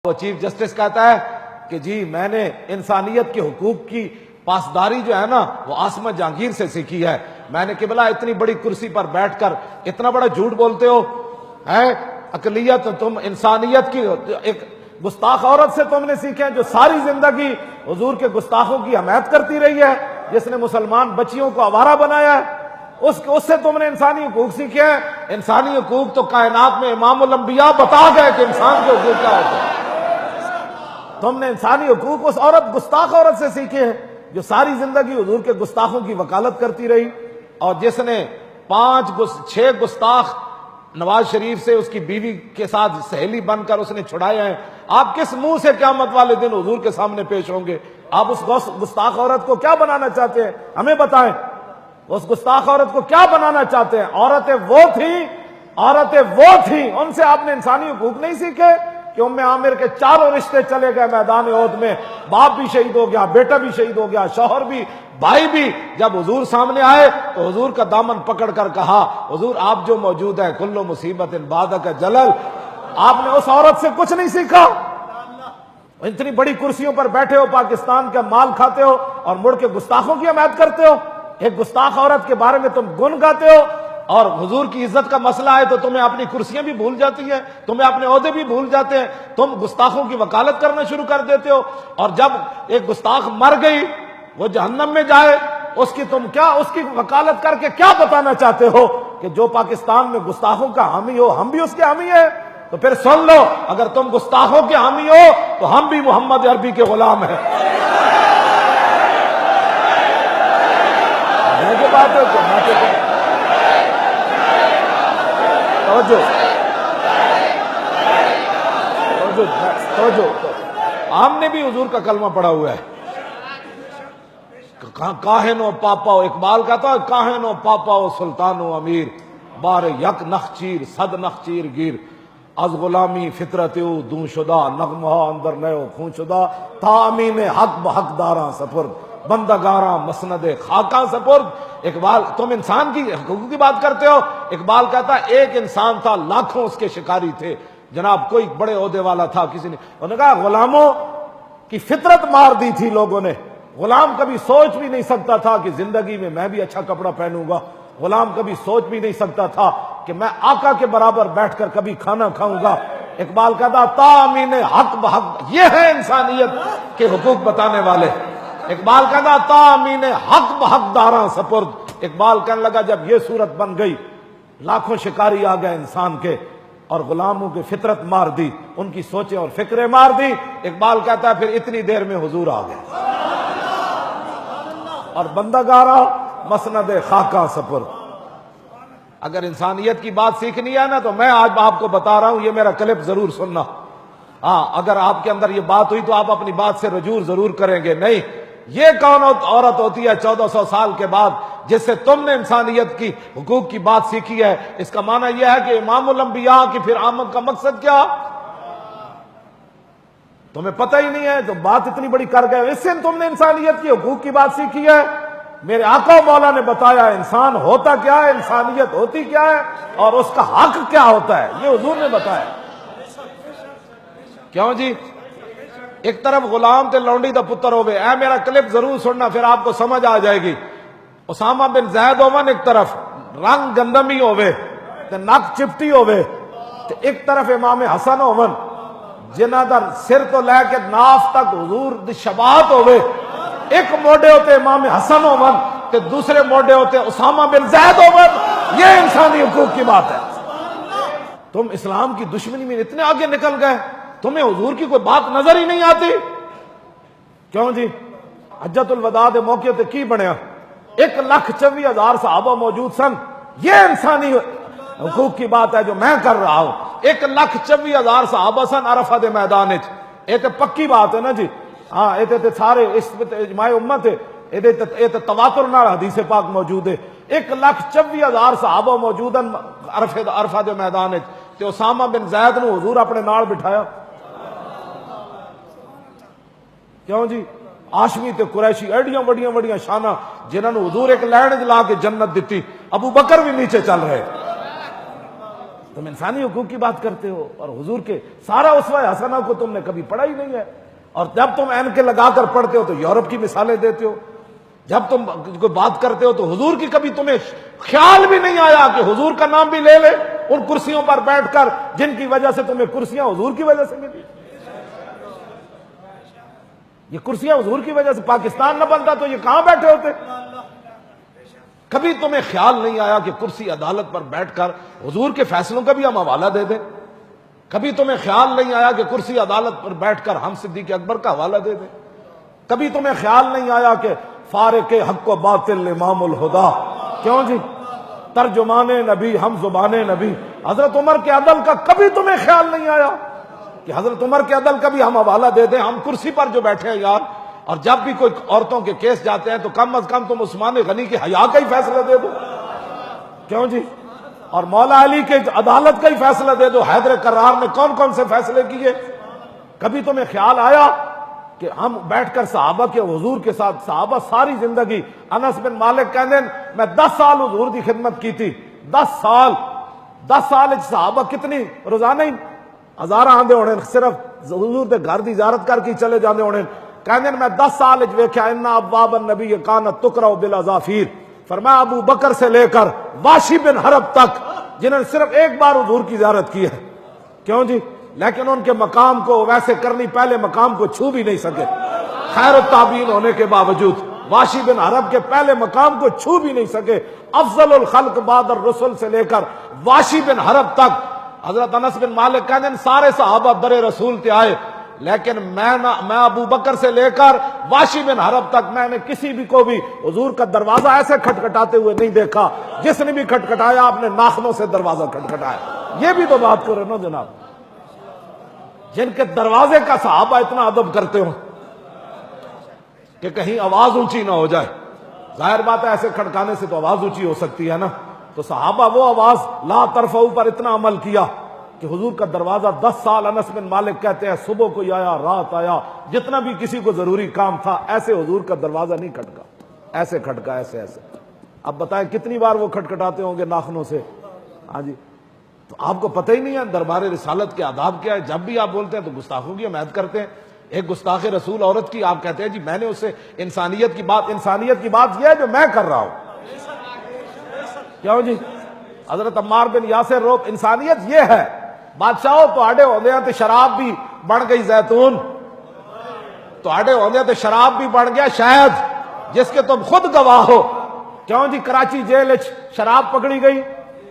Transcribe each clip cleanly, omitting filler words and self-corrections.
وہ chief justice کہتا ہے کہ جی میں نے انسانیت کے حقوق کی پاسداری جو ہے نا وہ عاصمہ جہانگیر سے سیکھی ہے. میں نے کہ بلا اتنی بڑی کرسی پر بیٹھ کر اتنا بڑا جھوٹ بولتے ہو, ہے اقلیت, تم انسانیت کی ایک گستاخ عورت سے تم نے سیکھے جو ساری زندگی حضور کے گستاخوں کی حمایت کرتی رہی ہے, جس نے مسلمان بچیوں کو آوارہ بنایا ہے, اس سے تم نے انسانی حقوق سیکھے ہیں. انسانی حقوق تو کائنات میں امام الانبیاء بتا گئے کہ انسان کے حقوق کیا ہوتے ہیں. تم نے انسانی حقوق اس عورت گستاخ عورت سے سیکھے ہیں جو ساری زندگی حضور کے گستاخوں کی وکالت کرتی رہی, اور جس نے 6 گستاخ نواز شریف سے اس کی بیوی کے ساتھ سہیلی بن کر اس نے چھڑائے ہیں. آپ کس منہ سے قیامت والے دن حضور کے سامنے پیش ہوں گے؟ آپ اس گستاخ عورت کو کیا بنانا چاہتے ہیں؟ ہمیں بتائیں, اس گستاخ عورت کو کیا بنانا چاہتے ہیں؟ عورتیں وہ تھیں, ان سے آپ نے انسانی حقوق نہیں سیکھے کہ ام عامر کے 4 رشتے چلے گئے میدان احد میں, باپ بھی شہید ہو گیا, بیٹا بھی شہید ہو گیا, شوہر بھی, بھائی بھی. جب حضور سامنے آئے تو حضور کا دامن پکڑ کر کہا, حضور آپ جو موجود ہے کلو مصیبت بعدک جلل. آپ نے اس عورت سے کچھ نہیں سیکھا. اتنی بڑی کرسیوں پر بیٹھے ہو, پاکستان کا مال کھاتے ہو اور مڑ کے گستاخوں کی حمایت کرتے ہو. ایک گستاخ عورت کے بارے میں تم گن گاتے ہو, اور حضور کی عزت کا مسئلہ ہے تو تمہیں اپنی کرسیاں بھی بھول جاتی ہیں, تمہیں اپنے عہدے بھی بھول جاتے ہیں, تم گستاخوں کی وکالت کرنا شروع کر دیتے ہو. اور جب ایک گستاخ مر گئی وہ جہنم میں جائے, اس کی وکالت کر کے کیا بتانا چاہتے ہو کہ جو پاکستان میں گستاخوں کا حامی ہو ہم بھی اس کے حامی ہیں؟ تو پھر سن لو, اگر تم گستاخوں کے حامی ہو تو ہم بھی محمد عربی کے غلام ہیں. ہم نے بھی حضور کا کلمہ پڑھا ہوا ہے. کاہن و پاپا, اقبال کہتا ہے کاہن و پاپا و سلطان و امیر, بار یک نخچیر صد نخچیر گیر, از غلامی فطرت او دون شدہ, نغمہ اندر نیو خون شدہ, تا امین حق بحق داراں سپرد, بندگاراں مسند خاکاں سپرد. اقبال, تم انسان کی حقوق کی بات کرتے ہو. اقبال کہتا ہے ایک انسان تھا, لاکھوں اس کے شکاری تھے. جناب کوئی بڑے عہدے والا تھا, کسی نے, انہوں نے کہا غلاموں کی فطرت مار دی تھی لوگوں نے. غلام کبھی سوچ بھی نہیں سکتا تھا کہ زندگی میں بھی اچھا کپڑا پہنوں گا. غلام کبھی سوچ بھی نہیں سکتا تھا کہ میں آقا کے برابر بیٹھ کر کبھی کھانا کھاؤں گا. اقبال کہتا تا امین حق بحق, یہ ہے انسانیت کے حقوق بتانے والے. اقبال کہتا تا امین حق بحق داراں سپرد. اقبال کہنے لگا جب یہ صورت بن گئی, لاکھوں شکاری آ گئے انسان کے, اور غلاموں کی فطرت مار دی, ان کی سوچیں اور فکریں مار دی. اقبال کہتا ہے پھر اتنی دیر میں حضور آ گئے, اور بندگارا مسند خاکاں سپرد. اگر انسانیت کی بات سیکھنی ہے نا تو میں آج آپ کو بتا رہا ہوں, یہ میرا کلپ ضرور سننا. ہاں, اگر آپ کے اندر یہ بات ہوئی تو آپ اپنی بات سے رجوع ضرور کریں گے. نہیں, یہ کون عورت ہوتی ہے 1400 سال کے بعد جس سے تم نے انسانیت کی حقوق کی بات سیکھی ہے؟ اس کا معنی یہ ہے کہ امام الانبیاء کی پھر آمد کا مقصد کیا تمہیں پتہ ہی نہیں ہے, تو بات اتنی بڑی کر گئے. اس سے تم نے انسانیت کی حقوق کی بات سیکھی ہے. میرے آقا و مولا نے بتایا انسان ہوتا کیا ہے, انسانیت ہوتی کیا ہے, اور اس کا حق کیا ہوتا ہے, یہ حضور نے بتایا. کیوں جی؟ ایک طرف غلام تے لونڈی دا پتر ہوئے, اے میرا کلپ ضرور سننا پھر آپ کو سمجھ آ جائے گی. اسامہ بن زید ہوون ایک طرف, رنگ گندمی ہوئے تے نک چپٹی ہوئے, تے ایک طرف امام حسن ہوون جنہ دا سر تو لے کے ناف تک حضور دی شباہت ہوئے. ایک موڈے ہوتے امام حسن ہوون تے دوسرے موڈے ہوتے اسامہ بن زید ہوون. یہ انسانی حقوق کی بات ہے. تم اسلام کی دشمنی میں اتنے آگے نکل گئے, تمہیں حضور کی کوئی بات نظر ہی نہیں آتی. کیوں جی؟ حجت الوداع دے موقع تے کی بنیا, 1,24,000 صحابہ موجود سن. یہ انسانی حقوق کی بات ہے جو میں کر رہا ہوں. 1,24,000 صحابہ سن عرفہ دے میدان وچ. یہ تے پکی بات ہے نا جی. ہاں, یہ تے سارے اس اجماع امت ہے, یہ تے تواتر نال حدیث پاک موجود ہے. 1,24,000 صحابہ موجود ہیں عرفہ دے میدان وچ, تے اسامہ بن زید نو حضور اپنے نال بٹھایا. کیوں جی؟ ہاشمی تے قریشی ایڈیاں وڈیاں شانہ جنہاں نو حضور ایک لین لا کے جنت دیتی. ابو بکر بھی نیچے چل رہے. تم انسانی حقوق کی بات کرتے ہو اور حضور کے سارا اسوہ حسنہ کو تم نے کبھی پڑھا ہی نہیں ہے، اور جب تم عین کے لگا کر پڑھتے ہو تو یورپ کی مثالیں دیتے ہو، جب تم کوئی بات کرتے ہو تو حضور کی کبھی تمہیں خیال بھی نہیں آیا کہ حضور کا نام بھی لے لے ان کرسیوں پر بیٹھ کر جن کی وجہ سے تمہیں کرسیاں حضور کی وجہ سے ملی۔ یہ کرسیاں حضور کی وجہ سے، پاکستان نہ بنتا تو یہ کہاں بیٹھے ہوتے؟ کبھی تمہیں خیال نہیں آیا کہ کرسی عدالت پر بیٹھ کر حضور کے فیصلوں کا بھی ہم حوالہ دے دیں؟ کبھی تمہیں خیال نہیں آیا کہ کرسی عدالت پر بیٹھ کر ہم صدیق اکبر کا حوالہ دے دیں؟ کبھی تمہیں خیال نہیں آیا کہ فارق حق و باطل امام الہدا، کیوں جی، ترجمان نبی ہم زبان نبی، حضرت عمر کے عدل کا کبھی تمہیں خیال نہیں آیا کہ حضرت عمر کے عدل کا بھی ہم حوالہ دے دیں؟ ہم کرسی پر جو بیٹھے ہیں یار، اور جب بھی کوئی عورتوں کے کیس جاتے ہیں تو کم از کم تم عثمان غنی کی حیا کا ہی فیصلہ دے دو، کیوں جی، اور مولا علی کے عدالت کا ہی فیصلہ دے دو۔ حیدر کرار نے کون کون سے فیصلے کیے؟ کبھی تمہیں خیال آیا کہ ہم بیٹھ کر صحابہ کے حضور کے ساتھ، صحابہ ساری زندگی، انس بن مالک کہندے میں 10 سال حضور دی خدمت کی تھی، 10 سال 10 سال صحابہ کتنی روزانہ ہی ہزار آندے ہونے، صرف حضور دے گھر دی زیارت کر کے چلے جاندے ہونے۔ کہندے میں 10 سال ویکھیا ان ابواب النبی کانت تقرأ بالعزافیر، فرمایا ابو بکر سے لے کر واشی بن حرب تک جنہوں نے صرف ایک بار حضور کی زیارت کی ہے، کیوں جی، لیکن ان کے مقام کو ویسے کرنی، پہلے مقام کو چھو بھی نہیں سکے، خیر التابعین ہونے کے باوجود واشی بن حرب کے پہلے مقام کو چھو بھی نہیں سکے۔ افضل الخلق بعد الرسل سے لے کر واشی بن حرب تک، حضرت انس بن مالک کہتے ہیں سارے صحابہ در رسول تے آئے، لیکن میں ابو بکر سے لے کر واشی بن حرب تک میں نے کسی بھی کو بھی حضور کا دروازہ ایسے کھٹکھٹاتے ہوئے نہیں دیکھا، جس نے بھی کھٹکھٹایا اپنے ناخنوں سے دروازہ کھٹکھٹایا۔ یہ بھی تو بات کرو نا جناب، جن کے دروازے کا صحابہ اتنا ادب کرتے ہو کہ کہیں آواز اونچی نہ ہو جائے۔ ظاہر بات ہے ایسے کھٹکانے سے تو آواز اونچی ہو سکتی ہے نا، تو صحابہ وہ آواز لا ترفعوا پر اتنا عمل کیا کہ حضور کا دروازہ 10 سال، انس بن مالک کہتے ہیں صبح کوئی آیا، رات آیا، جتنا بھی کسی کو ضروری کام تھا، ایسے حضور کا دروازہ نہیں کھٹکا، ایسے کھٹکا، ایسے ایسے۔ اب بتائیں کتنی بار وہ کھٹکھٹاتے ہوں گے ناخنوں سے؟ ہاں جی، تو آپ کو پتہ ہی نہیں ہے دربار رسالت کے آداب کیا ہے۔ جب بھی آپ بولتے ہیں تو گستاخوں کی حمایت کرتے ہیں۔ ایک گستاخ رسول عورت کی آپ کہتے ہیں جی میں نے اس سے انسانیت کی بات یہ ہے جو میں کر رہا ہوں، کیوں جی؟ حضرت عمار بن یاسر روک انسانیت یہ ہے، بادشاہو تو آڈے ہوندے ہیں تو شراب بھی بڑھ گئی زیتون، تو آڈے ہوندے ہیں تو شراب بھی بڑھ گیا شہد، جس کے تم خود گواہ ہو، کیوں جی؟ کراچی جیل شراب پکڑی گئی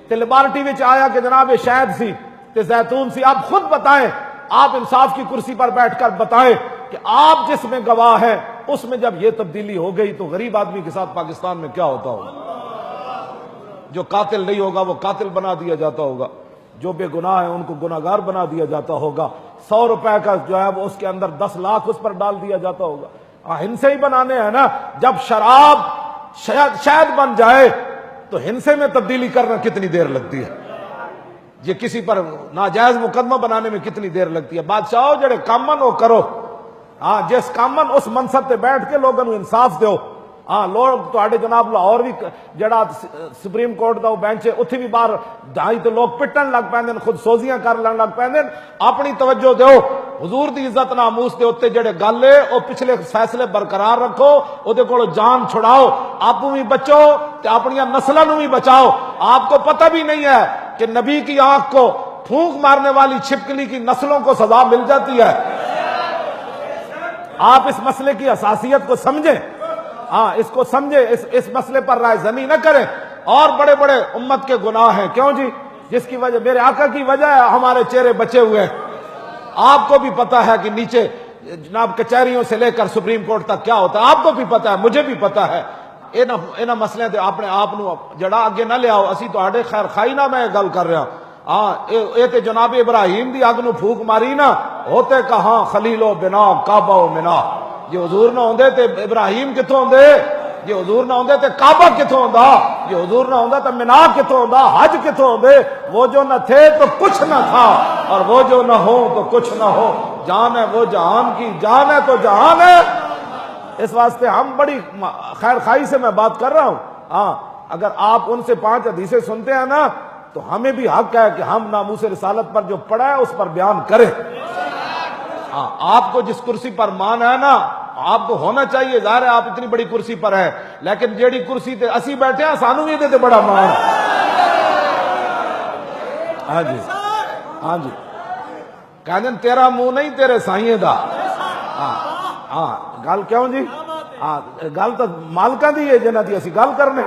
تے لیبارٹی وچ آیا کہ جناب یہ شہد سی تے زیتون سی۔ آپ خود بتائیں، آپ انصاف کی کرسی پر بیٹھ کر بتائیں کہ آپ جس میں گواہ ہیں اس میں جب یہ تبدیلی ہو گئی تو غریب آدمی کے ساتھ پاکستان میں کیا ہوتا ہوگا؟ جو قاتل نہیں ہوگا وہ قاتل بنا دیا جاتا ہوگا، جو بے گناہ ہیں ان کو گناہگار بنا دیا جاتا ہوگا، 100 روپے کا جو ہے وہ اس کے اندر 10 لاکھ اس پر ڈال دیا جاتا ہوگا۔ ہنسے ہی بنانے ہیں نا، جب شراب شہد بن جائے تو ہنسے میں تبدیلی کرنا کتنی دیر لگتی ہے، یہ کسی پر ناجائز مقدمہ بنانے میں کتنی دیر لگتی ہے۔ بادشاہو جڑے کامن ہو کرو، ہاں جس کامن اس منصب تے بیٹھ کے لوگوں نے انصاف دیو۔ ہاں لوگ تو جناب لاہور بھی جڑا سپریم کورٹ دا بینچ ہے اتھی بھی باہر ڈھائی تو لوگ پٹن لگ پیندے، خود سوزیاں کر لگ پیندے۔ اپنی توجہ دیو، حضور دی عزت ناموس دے اوتے جڑے گل ہے او پچھلے فیصلے برقرار رکھو، او دے کولوں جان چھڑاؤ، آپو بھی بچو تے اپنی نسلاں نوں بھی بچاؤ۔ آپ کو پتہ بھی نہیں ہے کہ نبی کی آنکھ کو پھونک مارنے والی چھپکلی کی نسلوں کو سزا مل جاتی ہے۔ آپ اس مسئلے کی حساسیت کو سمجھیں، ہاں اس کو سمجھیں، اس مسئلے پر رائے زنی نہ کریں۔ اور بڑے بڑے امت کے گناہ ہیں، کیوں جی؟ جس کی وجہ میرے آقا کی وجہ ہے ہمارے چہرے بچے ہوئے ہیں۔ آپ کو بھی پتا ہے کہ نیچے جناب کچہریوں سے لے کر سپریم کورٹ تک کیا ہوتا ہے، آپ کو بھی پتا ہے، مجھے بھی پتا ہے۔ انہاں مسئلے تے اپنے آپ نو جڑا اگے نہ لے آؤ، اسی تہاڈے خیر خائی نہ میں گل کر رہا ہاں۔ اے تے جناب ابراہیم دی اگ نو پھونک ماری نا، ہوتے کہاں خلیل و بنا کعبہ و منا۔ یہ حضور نہ ہوندے تے ابراہیم کتھوں ہوندے، یہ حضور نہ ہوندے تے کعبہ کتھوں ہوندا، یہ حضور نہ ہوندا تے منا کتھوں ہوندا، حج کتھوں ہوندے۔ وہ جو نہ تھے تو کچھ نہ تھا، اور وہ جو نہ ہو تو کچھ نہ ہو۔ جان ہے وہ جہان کی، جان ہے تو جہان ہے۔ اس واسطے ہم بڑی خیر خائی سے میں بات کر رہا ہوں۔ ہاں اگر آپ ان سے 5 حدیثیں سنتے ہیں نا تو ہمیں بھی حق ہے کہ ہم ناموس رسالت پر جو پڑھا ہے اس پر بیان کریں۔ ہاں، آپ کو جس کرسی پر مان ہے نا، آپ کو ہونا چاہیے، ظاہر ہے آپ اتنی بڑی کرسی پر ہے، لیکن جیڑی کرسی تے اسی بیٹھے ہیں سانو بھی دے بڑا مان ہے۔ ہاں جی، ہاں جی، کہنے تیرا منہ نہیں تیرے سائیں دا۔ ہاں ہاں، گل کیوں جی؟ ہاں، گل تو مالکاں دی ہے جنہاں دی اسی گل کرنے۔